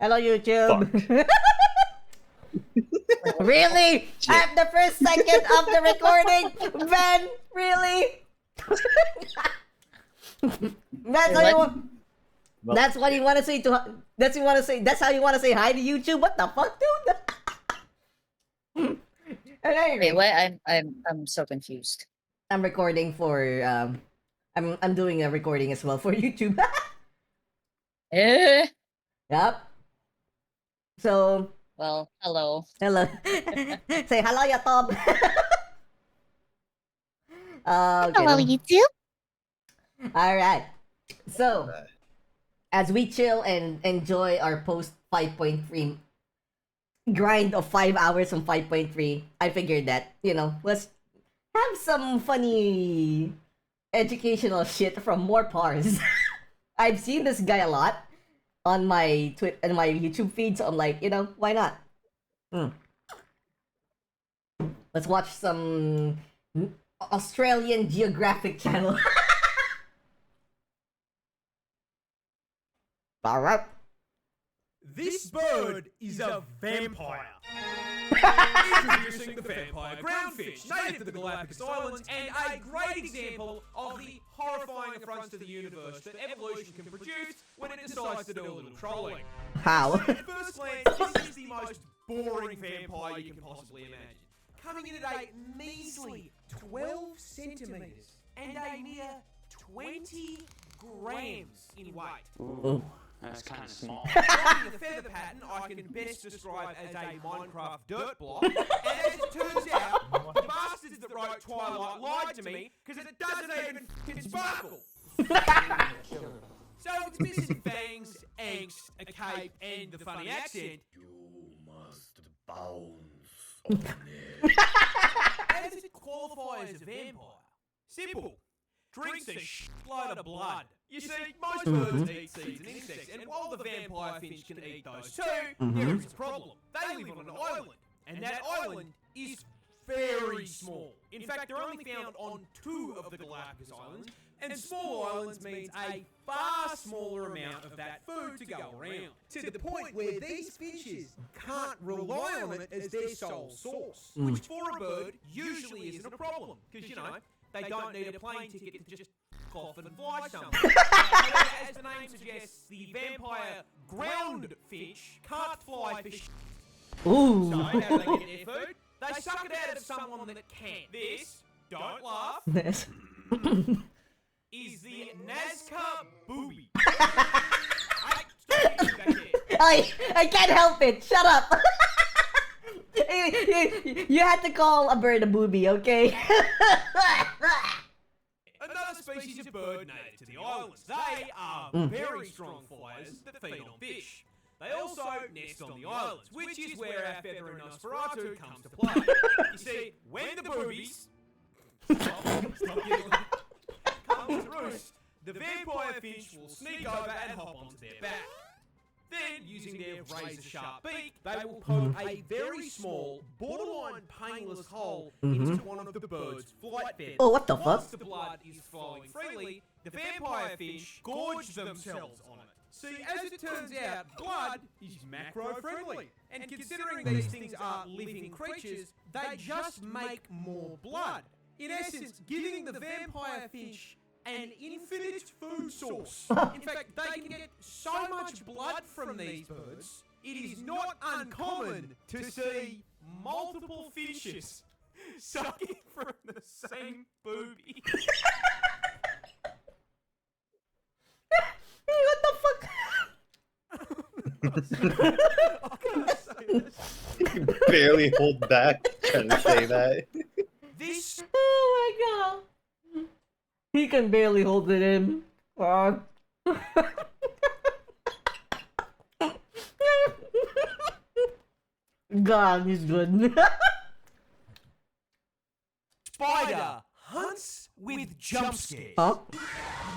Hello, YouTube. Fuck. Really? Shit. At the first second of the recording, Ben? Really? That's how you want. Well, That's what you want to say to. That's you want to say. That's how you want to say hi to YouTube. What the fuck, dude? And anyway, Wait, what? I'm so confused. I'm recording for. I'm doing a recording as well for YouTube. Eh? Yep. So Well, hello. hello. Say hello, ya top. Hello, Okay. YouTube. All right. So, as we chill and enjoy our post 5.3 grind of 5 hours from 5.3, I figured that, let's have some funny educational shit from MoreParz. I've seen this guy a lot on my my YouTube feed, so I'm like, why not? Let's watch some Australian Geographic Channel. Alright. This bird is a vampire. Introducing the vampire groundfish, native to the Galapagos Islands, and a great example of the horrifying affronts to the universe that evolution can produce when it decides to do a little trolling. How? At first glance, this is the most boring vampire you can possibly imagine. Coming in at a measly 12 centimeters and a mere 20 grams in weight. ooh, that's kind of small. Following the feather pattern, I can best describe as a Minecraft dirt block. And as it turns out, the bastards that wrote Twilight lied to me because it doesn't even f***ing sparkle. So if it's missing fangs, angst, a cape, and the funny accent, You must bounce. how does it qualify as a vampire? Simple. Drinks a shitload of blood. You see, most birds eat seeds and insects, and while the vampire finch can eat those too, there is a problem. They live on an island, and that island is very small. In fact, they're only found on 2 of the Galapagos Islands, and small islands means a far smaller amount of that food to go around. To the point where these finches can't rely on it as their sole source, which for a bird usually isn't a problem, because, they don't need a plane ticket to just off and fly somewhere. As the name suggests, the vampire ground finch can't fly for shit. Ooh. So, how do they get their food? They suck it out of someone that can. This, don't laugh, This. is the Nazca booby. Hey, stop eating back there. I can't help it. Shut up. You had to call a bird a booby, okay? Another species of bird native to the islands. They are very strong flyers that feed on fish. They also nest on the islands, which is where our feather and Nosferatu comes to play. You see, when the boobies stop yelling, come to roost, the vampire finch will sneak over and hop onto their back. Then, using their razor-sharp beak, they will poke a very small, borderline painless hole into one of the bird's flight feathers. Oh, what the Once fuck? the blood is flowing freely, the vampire fish gorge themselves on it. See, as it turns out, blood is macro-friendly. And considering these things are living creatures, they just make more blood. In essence, giving the vampire fish an infinite food source. In fact, they can get so much blood from these birds, it is not uncommon to see multiple finches sucking from the same booby. What the fuck? I can't say this. You barely hold back trying to say that. This Oh my god. He can barely hold it in. God, he's good. spider hunts with jump scares. Huh?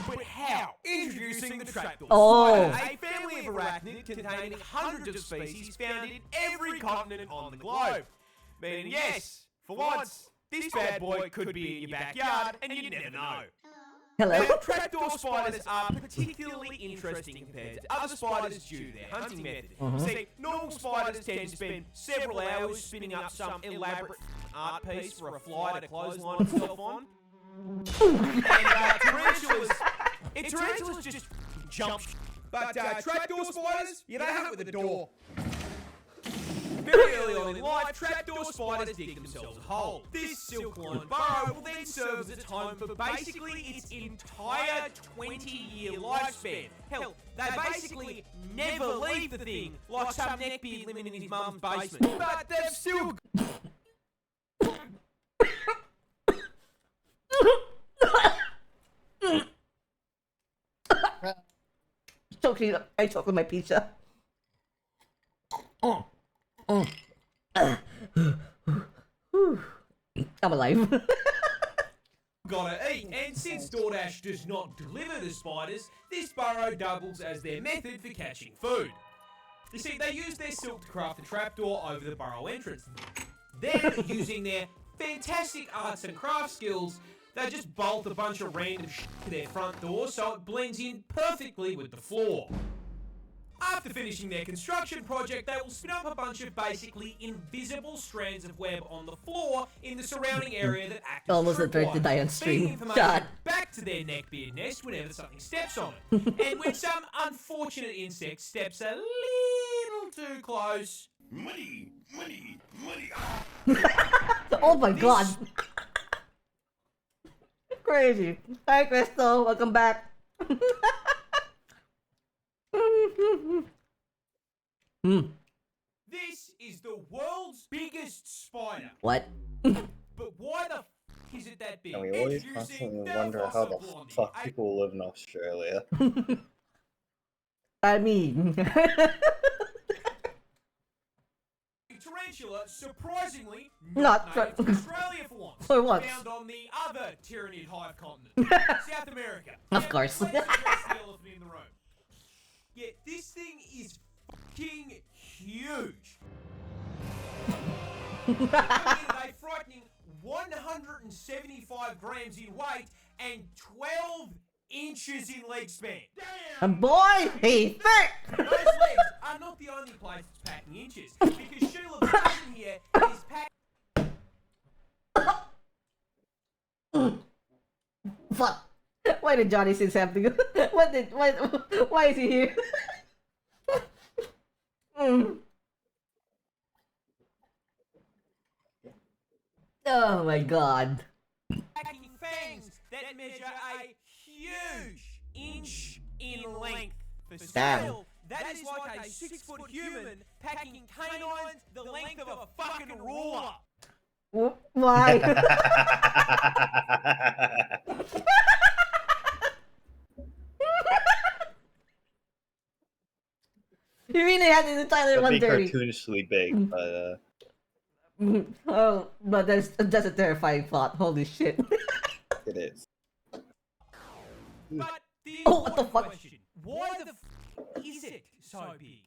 But how? Introducing the trapdoor Oh. spider, a family of arachnid containing hundreds of species found in every continent on the globe. Meaning, yes, for once, this bad boy could be in your backyard and you'd never know. Hello. Now, trapdoor spiders are particularly interesting compared to other spiders due to their hunting method. See, normal spiders tend to spend several hours spinning up some elaborate art piece for a fly to clothesline itself on. And tarantulas just jump. But trapdoor spiders, you don't have it with the door. Very early on in life, trapdoor spiders dig themselves a hole. This silk-lined burrow will then serve as its home for basically its entire 20-year lifespan. Hell, they basically never leave the thing, like some neckbeard living in his mum's basement. But they've still... I choke with my pizza. I'm alive. Gotta eat, and since DoorDash does not deliver the spiders, this burrow doubles as their method for catching food. You see, they use their silk to craft a trapdoor over the burrow entrance. Then, using their fantastic arts and craft skills, they just bolt a bunch of random shit to their front door so it blends in perfectly with the floor. After finishing their construction project, they will spin up a bunch of basically invisible strands of web on the floor in the surrounding area that act as Almost a threat to die on stream. God. Back to their neckbeard nest whenever something steps on it. And when some unfortunate insect steps a little too close... Money, money, money. Oh my god. Crazy. Hi Crystal, welcome back. This is the world's biggest spider. What? But why the f is it that big? And we always It's constantly using wonder how the Blondie, fuck a people live in Australia. I mean... tarantula, surprisingly, Not native to Australia for once. For once. Found on the other tyrannid hive continent, South America. Of Now, course. let's address the elephant in the room. Yeah, this thing is fucking huge. A frightening 175 grams in weight and 12 inches in leg span. Damn! Boy, he thick! Those legs are not the only place it's packing inches, because Sheila Vision here is packing... Fuck. Why did Johnny Sins have to go? Why is he here? Oh my god. packing fangs that measure a huge inch in length. For Damn. scale, that is like a 6-foot human packing canines the length of a fucking ruler. Why? You really had to do Tyler That'd be 130. cartoonishly big, but Oh, but that's a terrifying thought. Holy shit. it is. But the Oh, what the important fuck? question, why the f is it so big?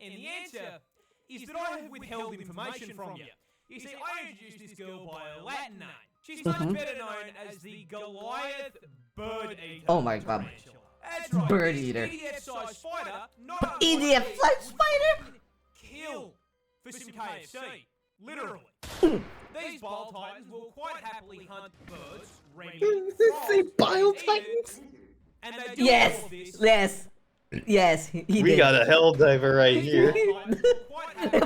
And the answer is that I have withheld information from you. You see, I introduced this girl by a Latin name. She's much better known as the Goliath Bird Eater. Oh my god. tarantula. That's right, Bird this eater. EDF-sized spider not EDF only sized spider? kill for some KFC, literally. These bile titans will quite happily hunt birds, remy, Say frogs, bile and eat it, titans? and they do Yes, all of this. yes, yes. He We did. got a hell diver right here.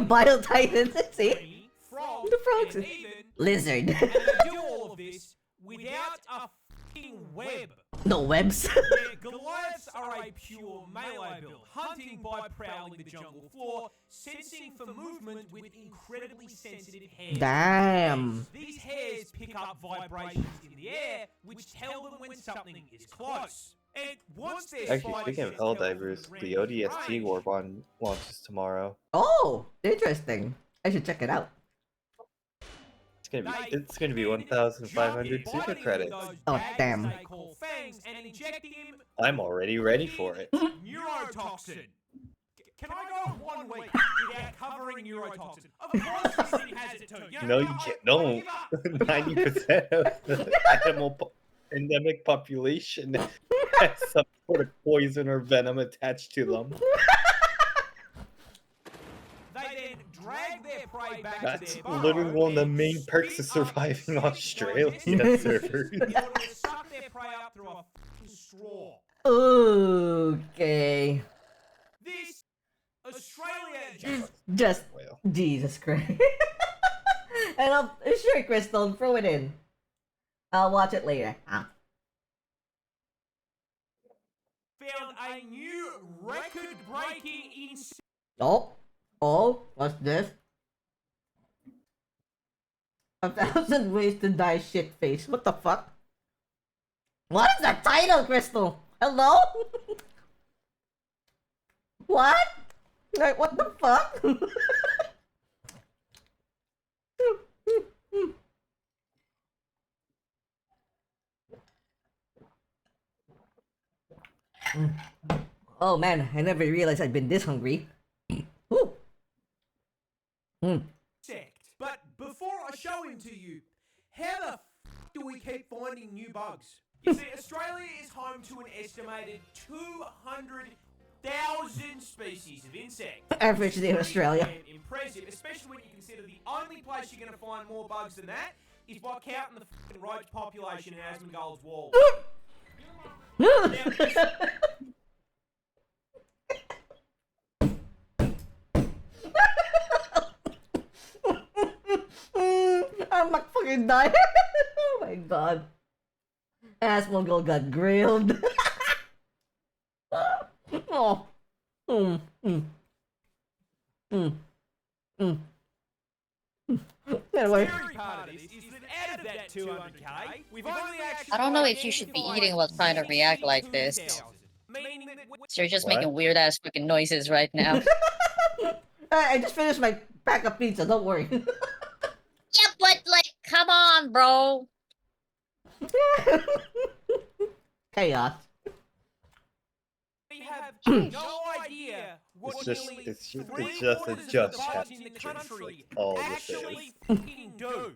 Bile Titans. See, Frogs, The frogs. and even, lizard. and they do all of this without a f***ing web. No webs. Yeah, Goliaths are a pure melee build, hunting by prowling the jungle floor, sensing for movement with incredibly sensitive hairs. Damn. These hairs pick up vibrations in the air, which tell them when something is close. And once their Actually, spiders speaking of sense hell tell them divers, when the they're in ODST range, Warp launches tomorrow. Oh, interesting. I should check it out. It's gonna be 1,500 super credits. Oh, damn. They call fangs and inject him I'm already ready for it. neurotoxin. Can I go 1 week without covering neurotoxin? Of course this thing has it too. You No, know, you I- can't. I No. give up. 90% of the animal endemic population has some sort of poison or venom attached to them. They then drag their prey back That's to their literally burrow one of the and main perks spit of up surviving acidic Australia digestive servers. in order to suck their prey up through a fucking straw. Okay. This Australia Just Well, Jesus Christ. And sure, Crystal, throw it in. I'll watch it later. found a new record-breaking insect. Oh, what's this? 1,000 ways to die shit face. What the fuck? What is that title, Crystal? Hello? What? Like, what the fuck? Oh man, I never realized I'd been this hungry. Ooh. But before I show him to you, how the f do we keep finding new bugs? You see, Australia is home to an estimated 200,000 species of insects. Average day in Australia. Pretty impressive, especially when you consider the only place you're going to find more bugs than that is by counting the fucking roach population in Asmongold's wall. I'm not fucking dying. Oh my god. Asmongold got grilled. Oh. Anyway. Scary part of this is that out of that 200k, we've only actually I don't know if you should be eating while trying to react like this. Meaning that So you're just What? making weird ass fucking noises right now. I just finished my pack of pizza, don't worry. Yeah, but like, come on, bro. Chaos. we have no idea what It's just- nearly it's just- three it's just a quarters of just the bugs chat. in the country All this actually fucking do.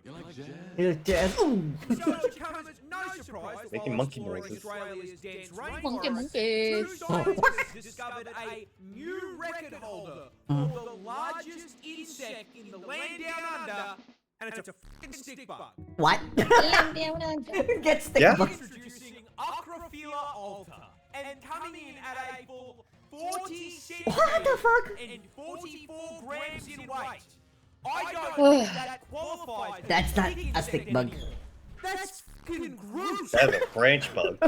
Here's jazz. Ooh. So it comes as no surprise that Making while monkey exploring noises. Australia's dense Monkey, rainforest, monkey. two scientists discovered a new record holder for the largest insect in the land down under, and it's a fucking stick bug. What? Get stick Yeah. bug. Introducing Acrophila alta, and coming in at a full 40 What the fuck? and 44 grams in weight. I don't think that qualifies. That's not a stick bug. anymore. That's fucking gross. That's a branch bug.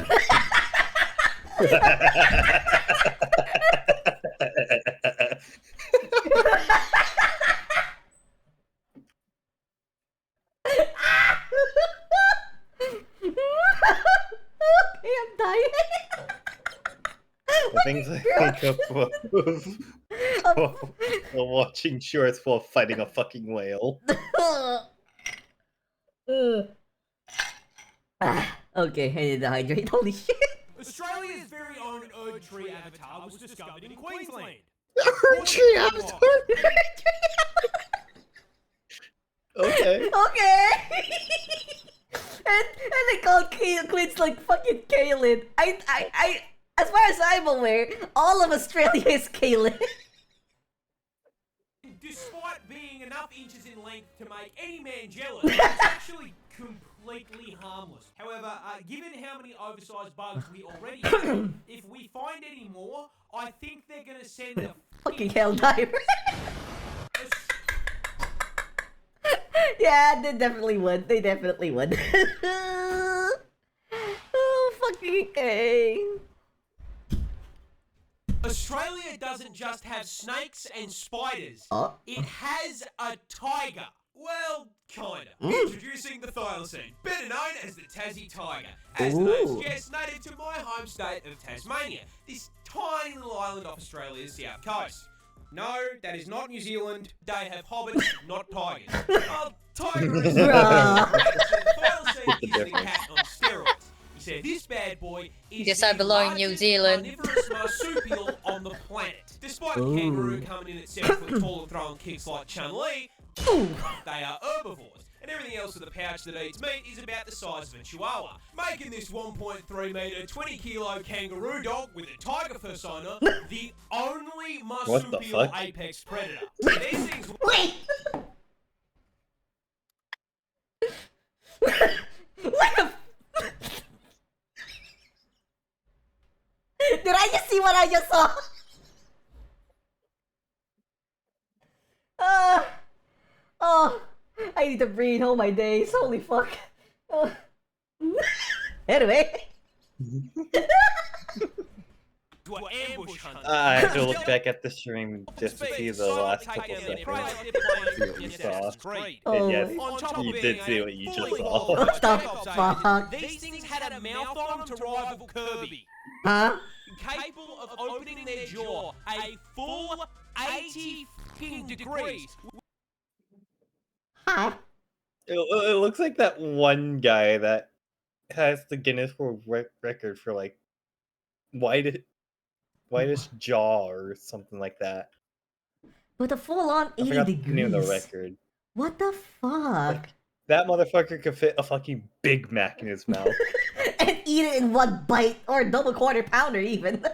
Okay, I'm dying. The things I think of while watching shorts while fighting a fucking whale. Okay, I need to hydrate. Holy shit. Australia's very own Erd tree avatar was discovered in Queensland. Tree avatar? Okay. Okay. and they call Queens like fucking Kaylin. I as far as I'm aware, all of Australia is Kaylin. Despite being enough inches in length to make any man jealous, it's actually completely harmless. However, given how many oversized bugs we already have, if we find any more, I think they're gonna send a Fucking hell diver. Yeah, they definitely would. They definitely would. Oh, fucking okay. Australia doesn't just have snakes and spiders. Oh. It has a tiger. Well, kinda. Introducing the thylacine, better known as the Tassie tiger. As the name Ooh. suggests, native to my home state of Tasmania, this tiny little island off Australia's south coast. No, that is not New Zealand. They have hobbits, not tigers. Oh, tiger is Bruh. thylacine is the cat on steroids. He said this bad boy is Yes, the I belong in New largest Zealand. carnivorous marsupial on the planet. Despite the kangaroo coming in at 7 foot tall and throwing kicks like Chun-Li, Ooh. they are herbivores. and everything else in the pouch that eats meat is about the size of a chihuahua, making this 1.3 meter, 20 kilo kangaroo dog with a tiger persona the only marsupial fuck? apex predator. These things. Wait! What the? Did I just see what I just saw? Oh, I need to breathe. Oh my days. Holy fuck. Anyway. To an ambush hunter. I have to look back at the stream just to see the last couple seconds. See what you saw. Oh Yes, my- On top of you being did see a what you just fully saw. What qualified the takeoff fuck? agent, these things had a mouth on them to rival Kirby. Huh? Capable of opening their jaw a full 80 fucking degrees. Huh? It looks like that one guy that has the Guinness World Record for like widest jaw or something like that. With a full-on I 80 forgot the name of the degrees. record. What the fuck? That motherfucker could fit a fucking Big Mac in his mouth. And eat it in one bite, or a double quarter pounder even.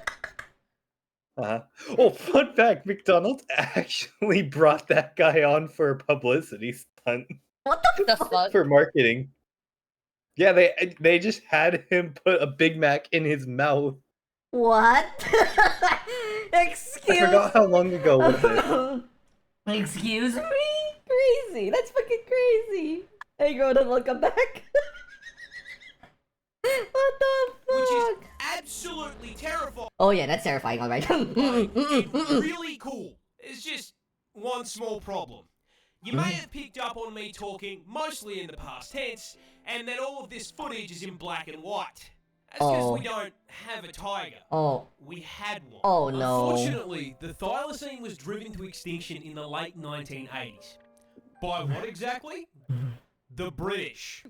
Oh, fun fact: McDonald's actually brought that guy on for a publicity stunt What the The fuck? fuck? for marketing. Yeah, they just had him put a Big Mac in his mouth. What? I Excuse forgot how long ago was it. Excuse me? Crazy. That's fucking crazy. Hey, Grodan, welcome back. What the Which is fuck? absolutely terrifying. Oh yeah, that's terrifying, alright. and really cool. It's just one small problem. You may have picked up on me talking mostly in the past tense, and that all of this footage is in black and white. That's because we don't have a tiger. Oh, We had one. oh no. Unfortunately, the thylacine was driven to extinction in the late 1980s. By what exactly? The British.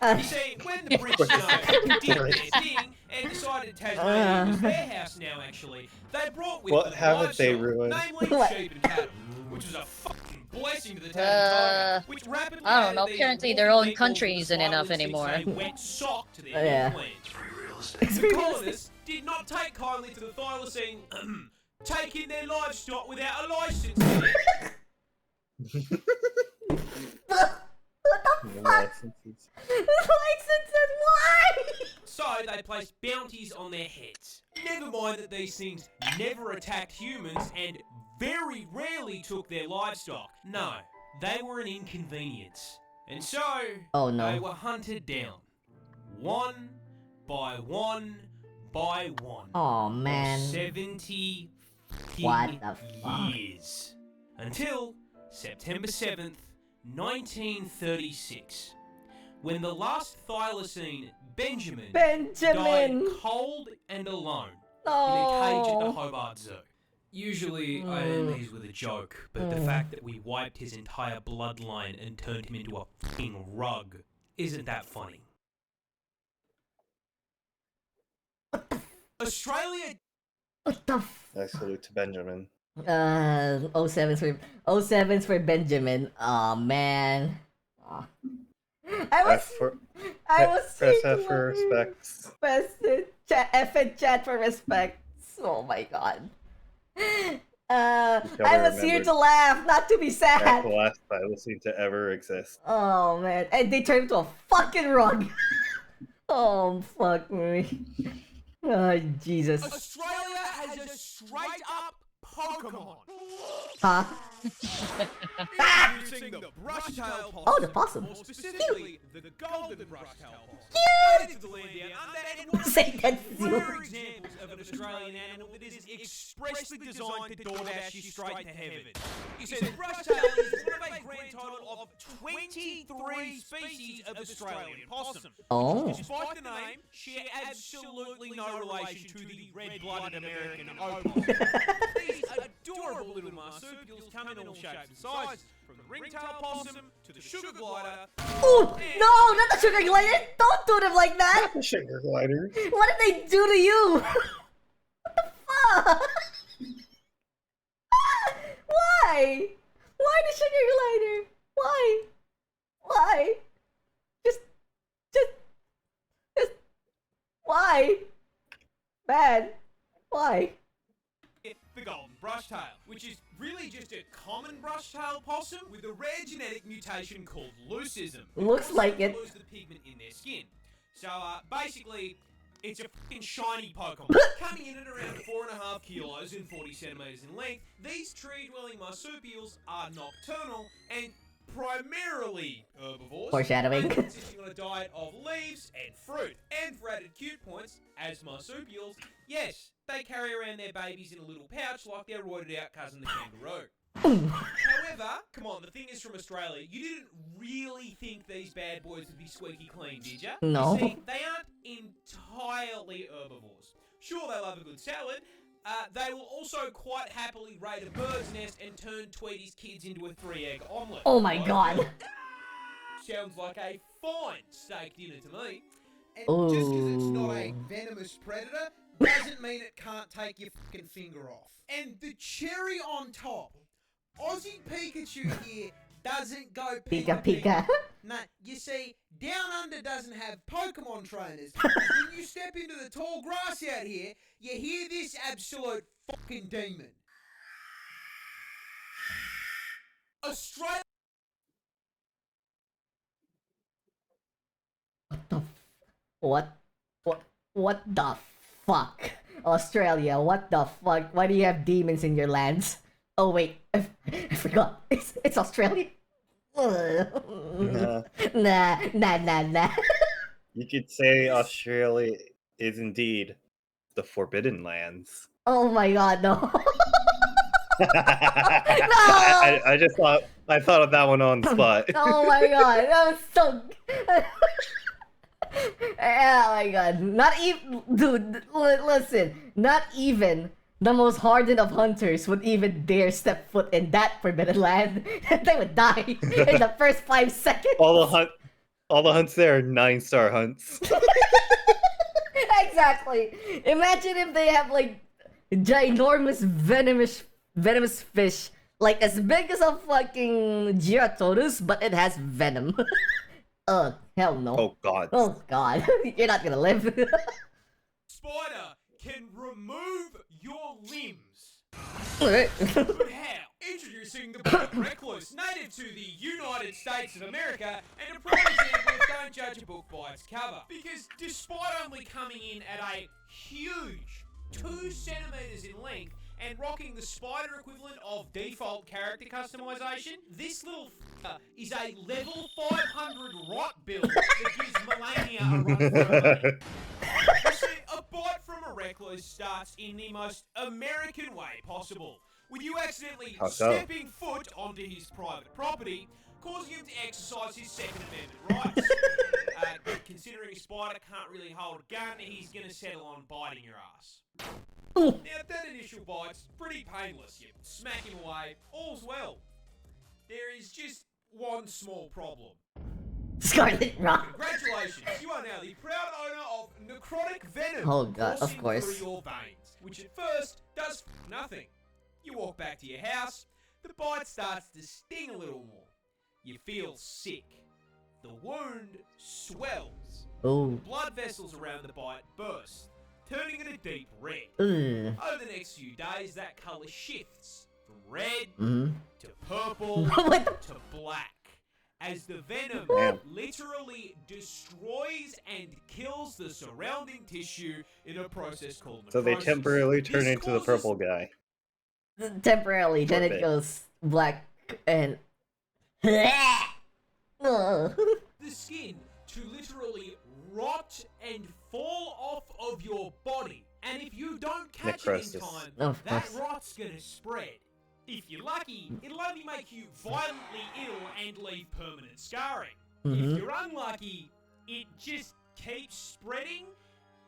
You see, when the British did their thing and decided Tasmania was their house now, actually, they brought with What them haven't they livestock, ruined? namely What? sheep and cattle, which was a fucking blessing to the Tasman tiger, which rapidly I don't know, added these apparently their own walking country meatballs isn't with enough violence anymore. since they wet sock to their Yeah. homeland. It's The very colonists did not take kindly to the thylacine taking their livestock without a license. What the Licenses. licenses? Why? So they placed bounties on their heads. Never mind that these things never attacked humans and very rarely took their livestock. No, they were an inconvenience. And so, Oh, no. they were hunted down. One by one by one. Oh For man. 70 What the fuck? years. Until September 7th, 1936. When the last thylacine, Benjamin, died Benjamin. cold and alone in a cage at the Oh. Hobart Zoo. Usually I end these with a joke, but the fact that we wiped his entire bloodline and turned him into a fucking rug isn't that funny. Australia. What the I salute to Benjamin. 07's for Benjamin. Oh man. Aw. I was F for, I was press seeing F for respects. Press the chat F and chat for respect. Oh my god. I was here remember. to laugh, not to be That's sad. the last thylacine to ever exist. Oh man. And they turned into a fucking rug. Oh fuck me. Oh Jesus. Australia has a straight up Pokemon. Huh? Introducing the brush-tailed possum. Oh, the possum. More specifically, the golden brush-tailed possum. Native to the land down under, and one of Say the that rare examples of an Australian animal that is expressly designed to DoorDash you straight to heaven. You see, the brush-tail is one of a grand total of 23 species of Australian possum. Oh. Despite the name, share absolutely no relation to the red-blooded American opal. These adorable little marsupials come in all shapes and sizes, from the ringtail possum to the sugar glider. Oh no, not the sugar glider! Don't do them like that! The sugar gliders. What did they do to you? What the fuck? Why? Why the sugar glider? Why? Why? Just, just, just. Why? Man, why? The golden brushtail, which is really just a common brushtail possum with a rare genetic mutation called leucism. Looks like it. Lose the pigment in their skin. So basically, it's a fucking shiny Pokemon. Coming in at around 4.5 kilos and 40 centimeters in length, these tree-dwelling marsupials are nocturnal and primarily herbivores. Foreshadowing. And consisting on a diet of leaves and fruit. And for added cute points, as marsupials, yes, they carry around their babies in a little pouch like their roided out cousin the kangaroo. However, come on, the thing is from Australia, you didn't really think these bad boys would be squeaky clean, did ya? No. You see, they aren't entirely herbivores. Sure, they love a good salad. They will also quite happily raid a bird's nest and turn Tweety's kids into a 3-egg omelette. Oh my god. Sounds like a fine steak dinner to me. And just because it's not a venomous predator doesn't mean it can't take your fucking finger off. And the cherry on top, Aussie Pikachu here doesn't go Pika Pika. Nah, you see, Down Under doesn't have Pokemon trainers. When you step into the tall grass out here, you hear this absolute fucking demon. Australia. What the fuck? Australia, what the fuck? Why do you have demons in your lands? Oh wait, I forgot. It's Australia? Nah. Nah. You could say Australia is indeed the Forbidden Lands. Oh my god, no. I just thought of that one on the spot. Oh my god, that was so. Oh my god, not even, dude. Listen, not even the most hardened of hunters would even dare step foot in that forbidden land. They would die in the first 5 seconds. All the hunts there are 9-star hunts. Exactly. Imagine if they have like ginormous venomous fish, like as big as a fucking Giratorus, but it has venom. Oh hell no. Oh god. Oh god. You're not gonna live. Spider can remove your limbs. Alright. But how? Introducing the Black Recluse, native to the United States of America, and a prime example of don't judge a book by its cover. Because despite only coming in at a huge 2 centimeters in length and rocking the spider equivalent of default character customization, this little f***er is a level 500 rot build that gives Melania a run for her money. You see, a bite from a recluse starts in the most American way possible, with you accidentally How so? stepping foot onto his private property, causing him to exercise his Second Amendment rights. Considering a spider can't really hold a gun, he's gonna settle on biting your ass. Now, that initial bite's pretty painless. You smack him away, all's well. There is just one small problem. Scarlet Rock. Congratulations, you are now the proud owner of necrotic venom. Oh god, of coursing course. through your veins, which at first does nothing. You walk back to your house, the bite starts to sting a little more. You feel sick. The wound swells. Oh. Blood vessels around the bite burst, turning it a deep red. Ugh. Over the next few days, that colour shifts from red Mhm. to purple What the- to black, as the venom Damn. literally destroys and kills the surrounding tissue in a process called So they necrosis. temporarily turn This into the causes- purple guy. Temporarily, then For a it bit. goes black and. Ugh. the skin to literally rot and fall off of your body. And if you don't catch it Necrosis. in time, Of that course. rot's gonna spread. If you're lucky, it'll only make you violently ill and leave permanent scarring. Mhm. If you're unlucky, it just keeps spreading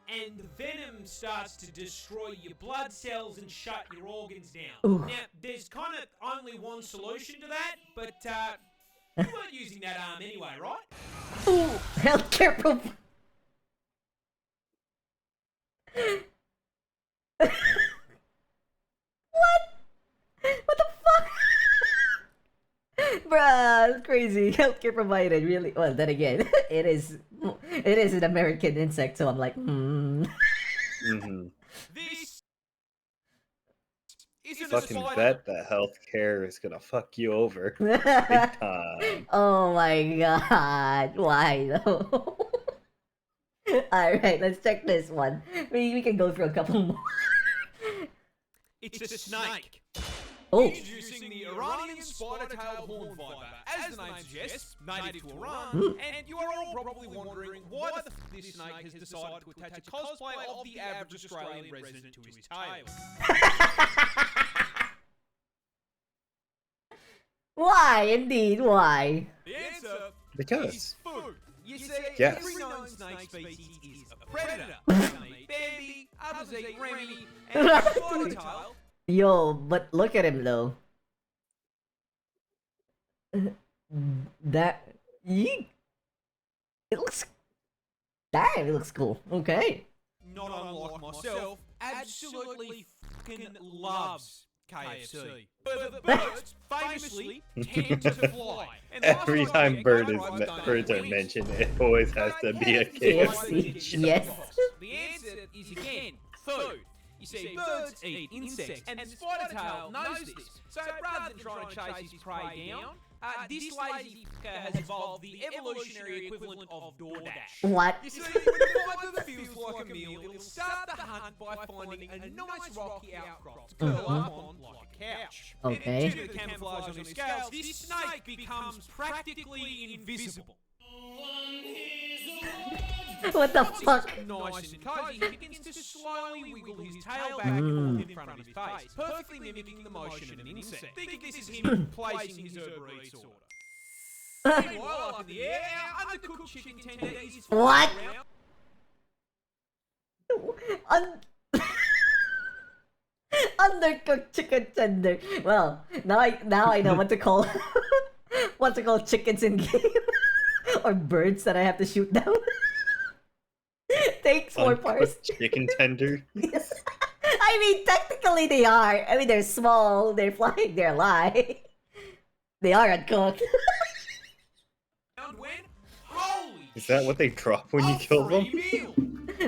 and the venom starts to destroy your blood cells and shut your organs down. Ooh. Now, there's kind of only one solution to that, but you weren't using that arm anyway, right? Ooh, healthcare provider. What? What the fuck? Bruh, that's crazy. Healthcare provided, really. Well, then again, it is an American insect, so I'm like, hmm This isn't a Fucking spider. bet that healthcare is gonna fuck you over. Big time. Oh my god. Why though? Alright, let's check this one. We can go through a couple more. It's a snake. Oh. Introducing the Iranian spider-tailed horn viper. As the name suggests, native to Iran, and you are all probably wondering why the f this snake has decided to attach a cosplay of the average Australian resident to his tail. Why, indeed, why? The answer Because. is food. You see, Yes. every known snake species is a predator. Some eat Bambi, others eat Remy, and the spider-tail. Yo, but look at him though. That it looks damn, it looks cool. Okay. Not unlike myself, absolutely fucking loves KFC. But the birds famously tend to fly. And Every last time I time checked, birds don't are wings. mentioned, it always has to be a KFC. KFC. Yes. The answer is again food. You see, birds eat insects, and the spider-tail knows this. So rather than trying to chase his prey down, this lazy fucker has evolved the evolutionary equivalent of DoorDash. What? You see, when the viper feels like a meal, it'll start the hunt by finding a nice rocky outcrop to curl up on like a couch. Okay. And due to the camouflage on his scales, this snake becomes practically invisible. What the fuck? Nice and cozy, he begins to slowly wiggle his tail back and forth in front of his face, perfectly mimicking the motion of an insect. Think of this as him placing his Uber Eats order. Meanwhile, up in the air, our undercooked chicken tender is What? around. Undercooked chicken tender. Well, now I know what to call chickens in game or birds that I have to shoot down. Thanks, MoreParz. Uncooked chicken tender. Yes. I mean, technically they are. I mean, they're small, they're flying, they're alive. They are uncooked. And when, holy Is that what they drop when you kill them? meal.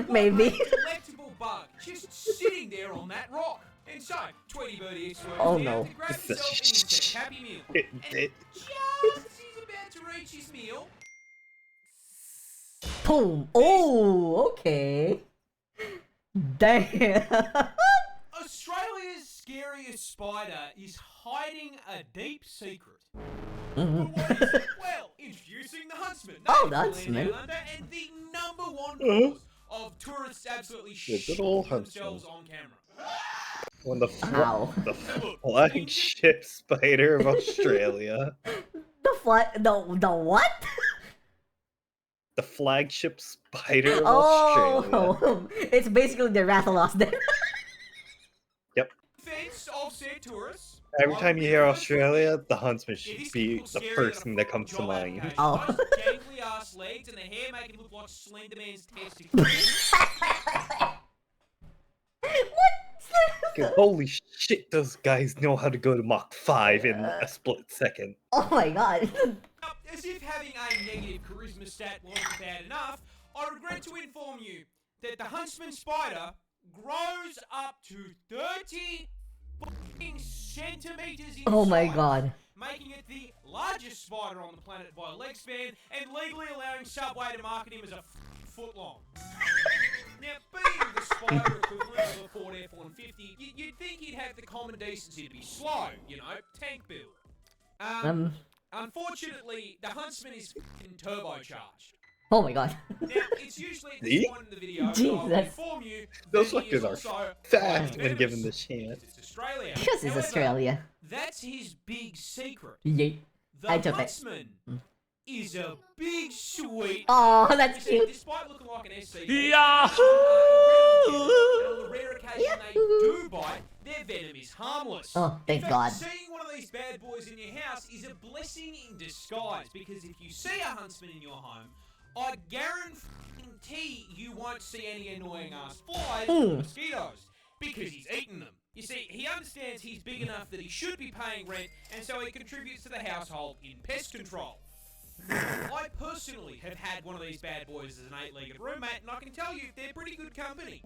Maybe. What a collectible bug just sitting there on that rock. And so, Tweety Birdie swerves Oh, down no. to grab himself an insect happy meal. It- And it- just as he's about to reach his meal, Boom. Oh, okay. Damn. Australia's scariest spider is hiding a deep secret. Mhm. But what is it? Well, introducing the Huntsman. Oh, native the to Huntsman. Land Down Under, and the #1 cause of tourists absolutely The good old shitting Huntsman. themselves on camera. When the Ow. flagship spider of Australia. The what? The flagship spider of Australia. Oh, it's basically the Rathalos then. Defense of said tourists. Every time you hear Australia, the huntsman It should is be people the staring first at thing a that comes to job mind. application. Oh. Those gangly ass legs and the hair make it look like Slender Man's testicles. Holy shit, those guys know how to go to Mach 5 in a split second. Oh my god. As if having a negative charisma stat wasn't bad enough, I regret to inform you that the Huntsman spider grows up to 30 fucking centimeters in Oh my size, god. making it the largest spider on the planet by leg span and legally allowing Subway to market him as a foot long. Now, being the spider equivalent of a Ford F-150, you'd think he'd have the common decency to be slow, you know, tank build. Unfortunately, the Huntsman is f***ing turbocharged. Oh my god. Now, it's usually at this See? point in the video that I will Jesus. inform you Those that he is fuckers are also fast highly when given the venomous. chance. It's Australia. Because it's However, Australia. That's his big secret. Yeet. The I took it. Huntsman is a big, sweet... Oh, that's You see, cute. despite looking like an SC, Yahoo! and on the rare occasion they do bite, their venom is harmless. Oh, thank In fact, God. seeing one of these bad boys in your house is a blessing in disguise, because if you see a huntsman in your home, I guarantee you won't see any annoying ass flies or mosquitoes, because he's eaten them. You see, he understands he's big enough that he should be paying rent, and so he contributes to the household in pest control. I personally have had one of these bad boys as an 8-legged roommate, and I can tell you they're pretty good company.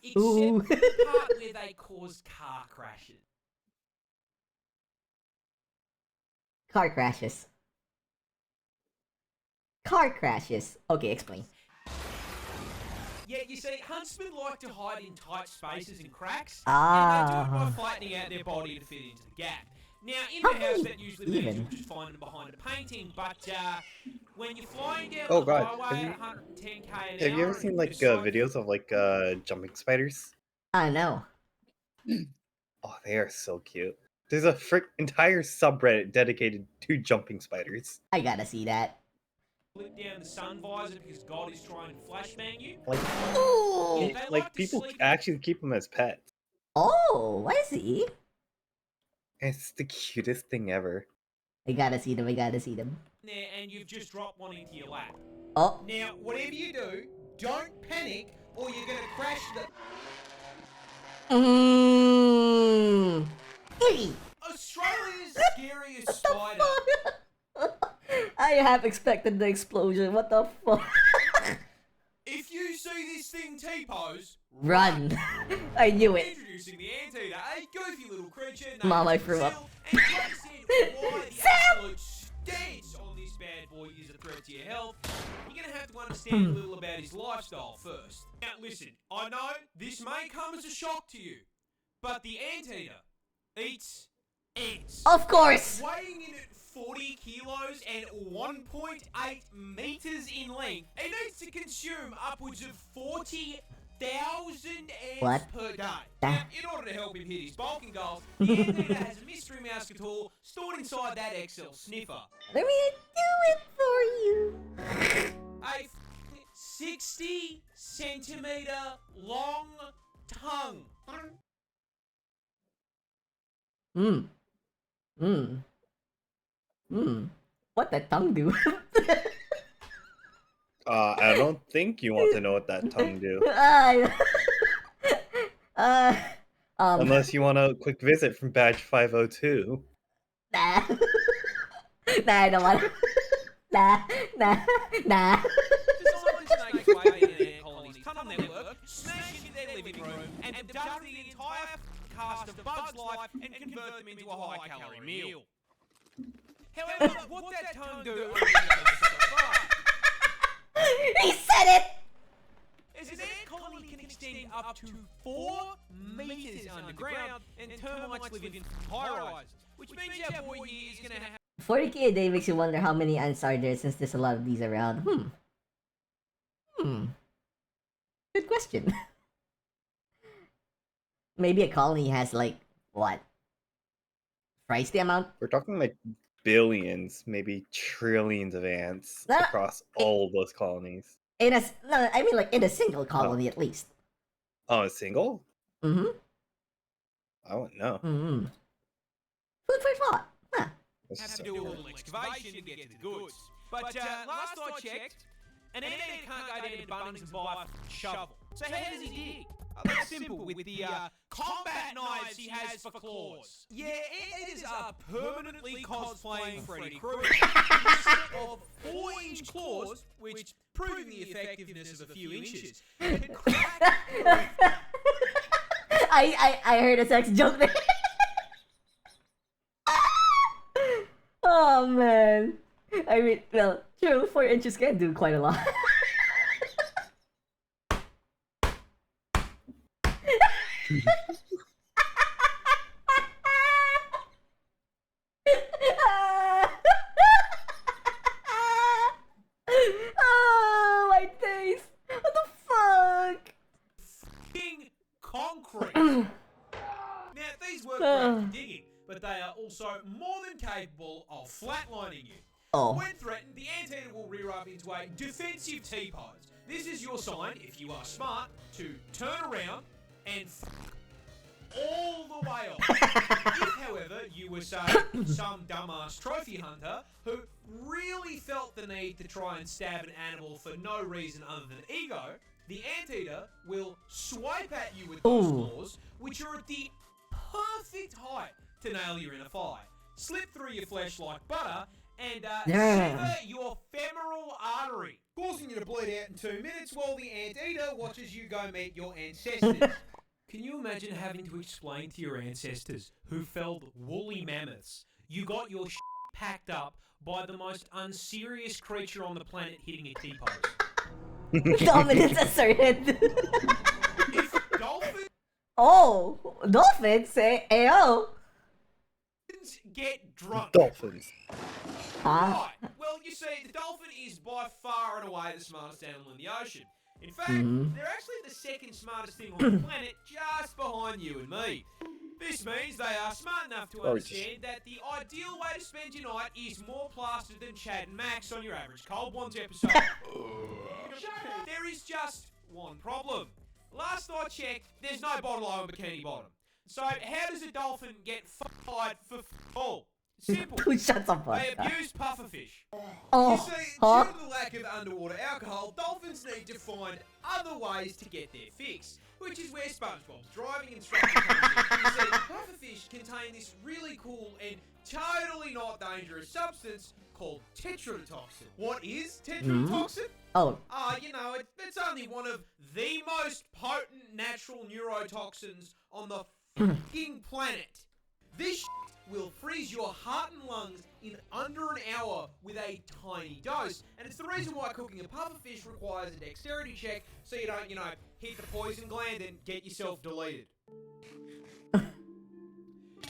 Except Ooh. for the part where they cause car crashes. Car crashes. Car crashes. Okay, explain. Yeah, you see, huntsmen like to hide in tight spaces and cracks, Ah. and they do it by flattening out their body to fit into the gap. Now, in How the house, can that usually you means even? you'll just find them behind a painting, but when you're flying down Oh, the God, highway have at 110k an hour... Have you ever and seen you like decide- videos of like jumping spiders? I know. Oh, they are so cute. There's a entire subreddit dedicated to jumping spiders. I gotta see that. Flip down the sun visor because God is trying to flashbang you. Like, Ooh. They like like to people sleep- actually keep them as pets. Oh, I see. It's the cutest thing ever. I gotta see them. I gotta see them. There, and you've just dropped one into your lap. Oh. Now, whatever you do, don't panic or you're gonna crash the. Mmm. Australia's scariest spider. I have expected the explosion. What the fuck? If you see this thing T-pose, Run. I knew it. introducing the anteater, a goofy little creature named Mom, I threw up. Sil, and to understand why the absolute stance on this bad boy is a threat to your health, you're gonna have to understand a little about his lifestyle first. Now listen, I know this may come as a shock to you, but the anteater eats ants. Of course. Weighing in at 40 kilos and 1.8 meters in length, it needs to consume upwards of 40,000 ants What? per day. Ah. Now, in order to help him hit his bulking goals, the anteater has a mystery mouse tool stored inside that XL sniffer. Let me do it for you. A 60 centimeter long tongue. Hmm. Hmm. Hmm. What that tongue do? I don't think you want to know what that tongue do. uh, Unless you want a quick visit from Badge 502. Nah. Nah, I don't want. Nah. Designed to snake away in ant colonies' tunnel network, smash into their living room, and abduct the entire cast of Bug's Life and convert them into a high-calorie meal. However, what that tongue do only goes so far. He said it. As an ant colony can extend up to 4 meters underground, and termites live in high-rises, which means our boy here is going to have 40k a day makes you wonder how many ants are there since there's a lot of these around. Good question. Maybe a colony has like what? Thrice the amount? We're talking like billions, maybe trillions of ants Nah, across all those colonies. In a no, I mean like in a single colony at least. Oh, a single? Mm-hmm. I don't know. Mm-hmm. Food for thought. Huh. This is have so to do a cool. little excavation to get to the goods. But last I checked, an anteater can't go down to Bunnings and buy a shovel. So how does he dig? That's simple, with the combat knives he has for claws. Yeah, anteaters are permanently cosplaying Freddy Krueger. Instead of 4-inch claws, which, proving the effectiveness of a few inches, can crack I heard a sex joke there. Oh man. I mean, well, true, 4 inches can do quite a lot. Oh, my face. What the fuck? f***ing concrete. Now, these work great for digging, but they are also more than capable of flatlining you. Oh. When threatened, the anteater will rear up into a defensive T-pose. This is your sign, if you are smart, to turn around and all the way off. If, however, you were, say, some dumbass trophy hunter who really felt the need to try and stab an animal for no reason other than ego, the anteater will swipe at you with those Ooh. claws, which are at the perfect height to nail you in a fight, slip through your flesh like butter, and Yeah. sever your femoral artery. Causing you to bleed out in 2 minutes while the anteater watches you go meet your ancestors. Can you imagine having to explain to your ancestors who felled woolly mammoths you got your packed up by the most unserious creature on the planet hitting a T-pose? Dominance asserted. If dolphins Oh, dolphins say AO. get drunk. Dolphins. Huh? Right. Well, you see, the dolphin is by far and away the smartest animal in the ocean. In fact, they're actually the second smartest thing on the planet, just behind you and me. This means they are smart enough to understand that the ideal way to spend your night is more plastered than Chad and Max on your average Cold Ones episode. There is just one problem. Last I checked, there's no bottle on Bikini Bottom. So how does a dolphin get fired for all? Simple. Who shuts up? They abuse pufferfish. Oh, You see, huh? due to the lack of underwater alcohol, dolphins need to find other ways to get their fix. Which is where SpongeBob's driving instruction comes in. You see, pufferfish contain this really cool and totally not dangerous substance called tetrodotoxin. What is tetrodotoxin? Oh, You know, it's only one of the most potent natural neurotoxins on the fucking planet. This will freeze your heart and lungs in under an hour with a tiny dose. And it's the reason why cooking a pufferfish requires a dexterity check so you don't, hit the poison gland and get yourself deleted.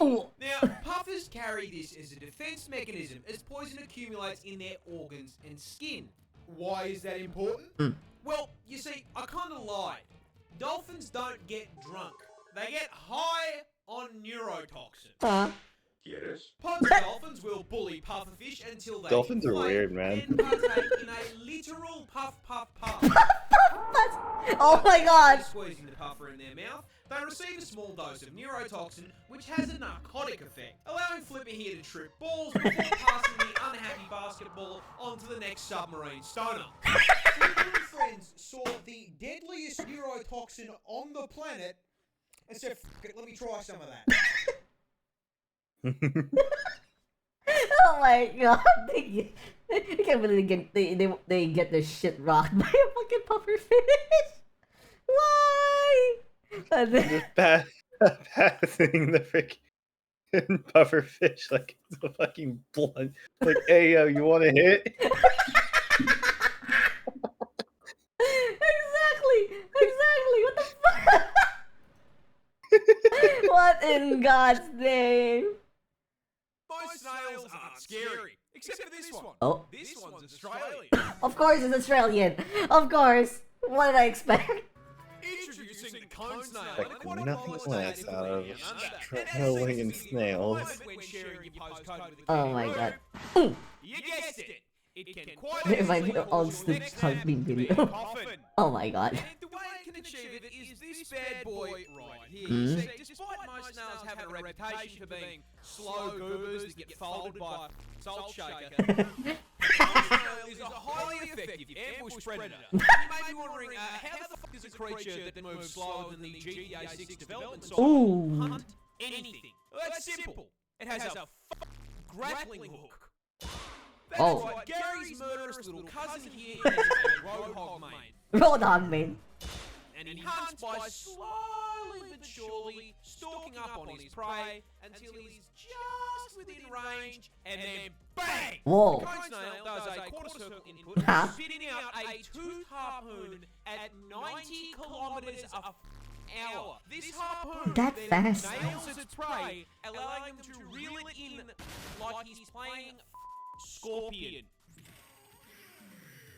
oh, Now, puffers carry this as a defense mechanism as poison accumulates in their organs and skin. Why is that important? Well, you see, I kind of lied. Dolphins don't get drunk. They get high on neurotoxin. huh? Yes. Pods of dolphins will bully pufferfish until they Dolphins are inflate weird, man. and partake in a literal puff. Oh my god. Squeezing the puffer in their mouth, they receive a small dose of neurotoxin, which has a narcotic effect, allowing Flipper here to trip balls before passing the unhappy basketball onto the next submarine stoner. Flipper and friends saw the deadliest neurotoxin on the planet and said, "Fuck it, let me try some of that." Oh my god. I can't believe they get their shit rocked by a fucking pufferfish. Why? And then- Just passing the freaking pufferfish like it's a fucking blunt. Like, hey, yo, you want to hit? Exactly. What the fuck? What in God's name? Most snails aren't scary, except for this one. Oh, This one's Australian. of course it's Australian. Of course. What did I expect? Introducing the cone snail. Like and what it nothing follows less natively out of down under. Australian snails. When sharing your postcode with a Oh kangaroo, my god. You guessed it. It can quite If I easily knew all cause the your next Snoop nap Dogg to be video. a coffin. Oh my god. And the way it can achieve it is this bad boy right here. Mm. See, despite most snails having a reputation for being slow goobers that get folded by a salt shaker, Pond snail is a highly effective ambush predator. You may be wondering, how the fuck is a creature that moves slower than the GTA 6 development cycle Ooh. hunt anything? Well, that's simple. It has a grappling hook. That's Oh. right, Gary's murderous little cousin here is a roadhog mate. Roadhog, man. And he hunts by slowly but surely stalking up on his prey until he's just within range, and then bang! Whoa. The cone snail does a quarter circle input, Huh? spitting out a toothed harpoon at 90 kilometers a hour. This harpoon That then fast? nails its prey, allowing them to reel it in like he's playing Scorpion.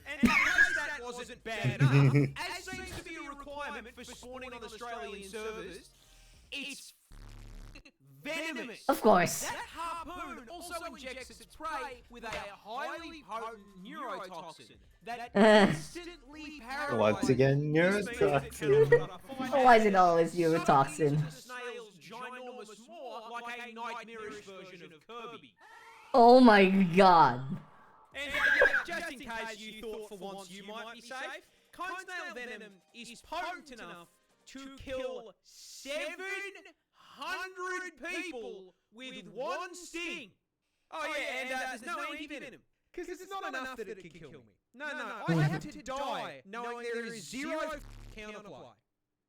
And in case that wasn't bad enough, as seems to be a requirement for spawning on Australian servers, it's venomous. Of course. That harpoon also injects its prey with a highly potent neurotoxin that instantly paralyzes. Once again, This means that it neurotoxin. cannot fight Why is it back. always So neurotoxin? is the snail's ginormous maw like a nightmarish version of Kirby. Oh my god. And just in case you thought for once you might be safe, cone snail venom is potent enough to kill 700 100 people with one sting. Oh yeah, and there's no anti-venom. Because it's not enough that it can kill me. No, I have to die knowing there is zero counterplay.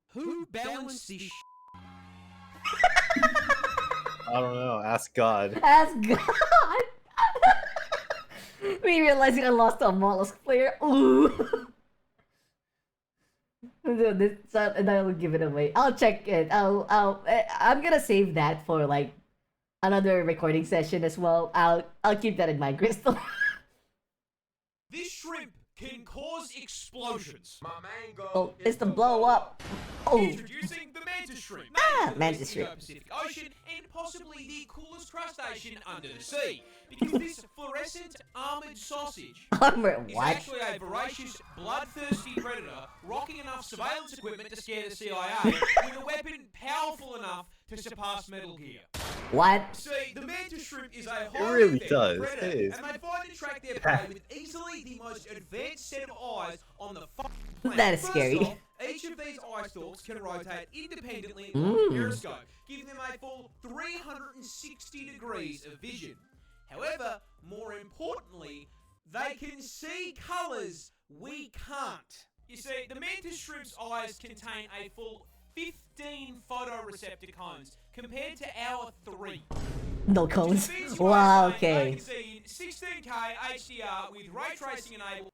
Who balanced this I don't know. Ask God. Ask God. We realizing I lost to a mollusk player. Ooh. And I will give it away. I'll check it. I'm gonna save that for like another recording session as well. I'll keep that in mind, Crystal. This shrimp can cause explosions. My main goal Oh, it's to blow up. Oh, Introducing the mantis shrimp. mantis shrimp. The Pacific Ocean and possibly the coolest crustacean under the sea. Because this fluorescent armored sausage Armor, is what? actually a voracious, bloodthirsty predator rocking enough surveillance equipment to scare the CIA with a weapon powerful enough to surpass Metal Gear. What? See, the mantis shrimp is a It highly really effective does. predator, It is. and they find and track their prey with easily the most advanced set of eyes on the planet. That is First scary. off, each of these eye stalks can rotate independently like Mm. a periscope, giving them a full 360 degrees of vision. However, more importantly, they can see colours we can't. You see, the mantis shrimp's eyes contain a full 15 photoreceptor cones compared to our 3. No cones. These Wow, guys saying okay. They can see in 16K HDR with ray tracing enabled.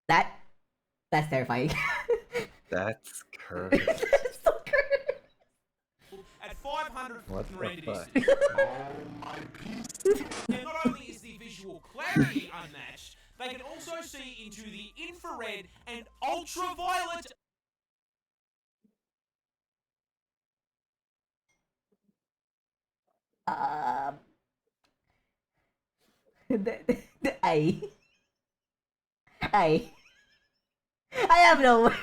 That's terrifying. That's cursed. That's so cursed. At 500 What the render fuck? distance. Now, not only is the visual clarity unmatched, they can also see into the infrared and ultraviolet. Um. I have no words.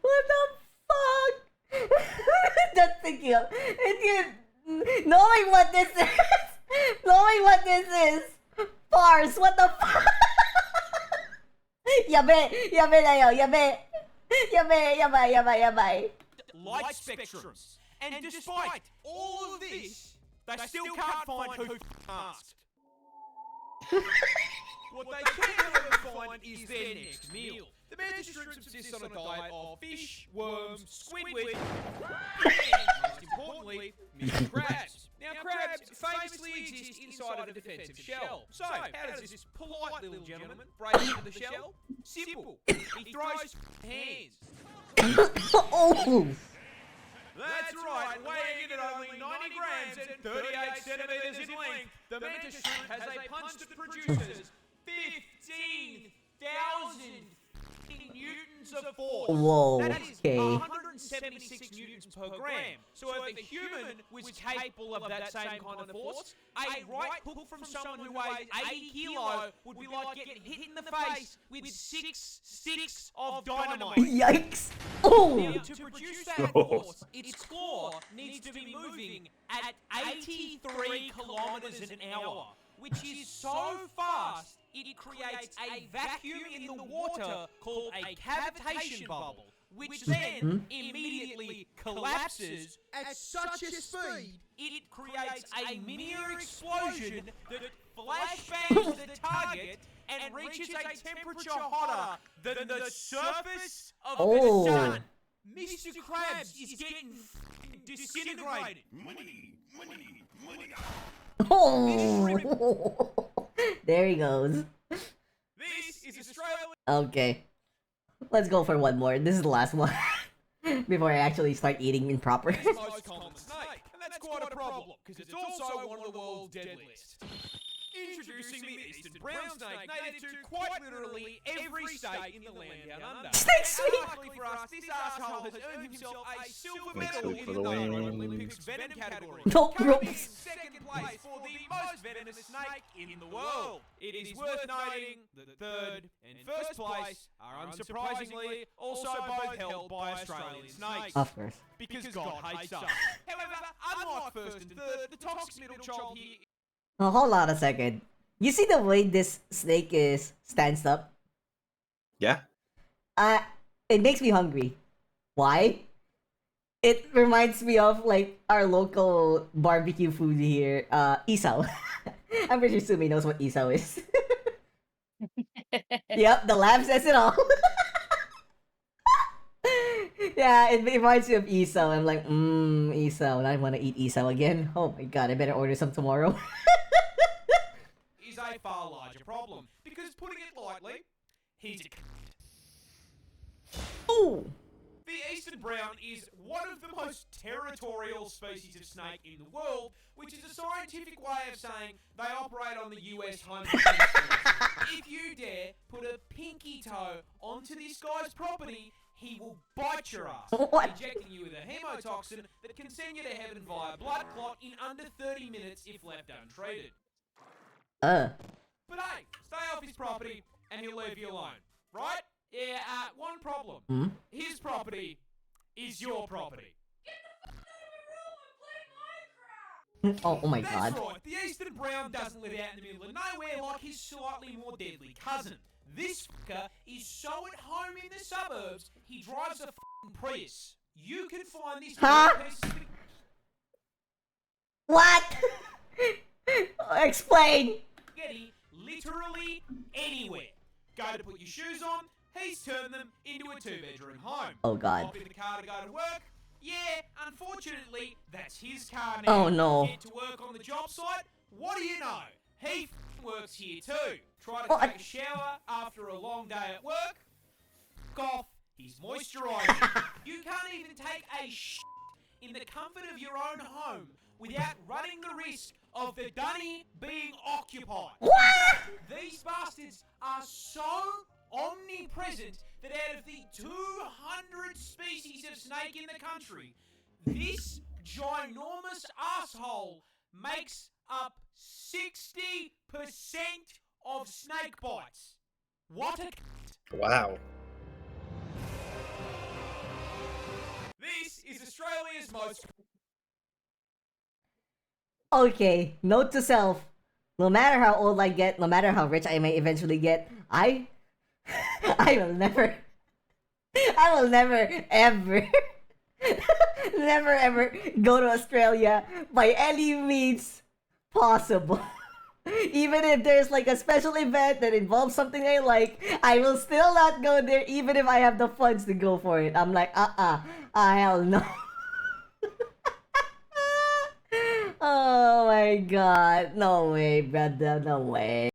What the fuck? Just thinking of it. Knowing what this is, Parz. What the fuck? Yabe na yun, yabe. Light spectrums. And despite all of this, they still can't find who asked. What they can however find is their next meal. The mantis shrimp subsists on a diet of fish, worms, squidward, and, most importantly, mystery crabs. Now, crabs famously exist inside of a defensive shell. So, how does this polite little gentleman break into the shell? Simple. He throws hands. Oh. That's right, weighing in at only 90 grams and 38 centimeters in length, the mantis shrimp has a punch that produces 15,000 newtons of force. Whoa, That is okay. 176 newtons per gram. So if a human was capable of that same kind of force, a right hook from someone who weighs 80 kilo would be like getting hit in the face with 6 sticks of dynamite. Yikes. Oh. Now, to produce that force, its claw needs to be moving at 83 kilometers an hour, which is so fast it creates a vacuum in the water called a cavitation bubble, which then immediately collapses At such a speed, it creates a miniature explosion that flashbangs the target and reaches a temperature hotter than the surface of Oh. the sun. Mr. Krabs is getting disintegrated. Money. Oh. There he goes. This is Australia. Okay. Let's go for one more. This is the last one. Before I actually start eating improper. Most common snake, and that's quite a problem, because it's also one of the world's deadliest. Introducing the eastern brown snake, native to quite literally every state in the land down under. Snake's And sweet. luckily for us, this asshole has earned himself a silver Makes medal it in for the the Nato win. Olympics venom category. No Coming in ropes. second place for the most venomous snake in the world. It is worth noting that third and first place are unsurprisingly also both held by Australian snakes. Of course. Because God hates us. However, unlike first and third, the toxic middle child here. Oh, hold on a second. You see the way this snake stands up? Yeah. It makes me hungry. Why? It reminds me of like our local barbecue food here, isaw. I'm pretty sure Sumi knows what isaw is. Yep, the lab says it all. Yeah, it reminds me of isaw. I'm like, isaw, and I want to eat isaw again. Oh my god, I better order some tomorrow. Is a far larger problem because, putting it lightly, he's a. Ooh. The eastern brown is one of the most territorial species of snake in the world, which is a scientific way of saying they operate on the US home defense force. If you dare put a pinky toe onto this guy's property, he will bite your ass, What? injecting you with a hemotoxin that can send you to heaven via blood clot in under 30 minutes if left untreated. But hey, stay off his property and he'll leave you alone, right? Yeah, one problem. His property is your property. Oh my That's god. right, the eastern brown doesn't live out in the middle of nowhere like his slightly more deadly cousin. This fucker is so at home in the suburbs, he drives a f***ing Prius. You can find this Huh? piece of What? Explain. spaghetti literally anywhere. Go to put your shoes on, he's turned them into a 2-bedroom home. Oh god. Hop in the car to go to work. Yeah, unfortunately, that's his car now. Oh no. Get to work on the job site. What do you know? He works here too. Try to What? take a shower after a long day at work. F off. He's moisturising. You can't even take a in the comfort of your own home without running the risk of the dunny being occupied. What? These bastards are so omnipresent that out of the 200 species of snake in the country, this ginormous asshole makes up 60% of snake bites. What a Wow. This is Australia's most... Okay, note to self. No matter how old I get, no matter how rich I may eventually get, I will never ever never ever go to Australia by any means possible. Even if there's like a special event that involves something I like, I will still not go there even if I have the funds to go for it. I'm like, hell no. Oh my god, no way, brother, no way.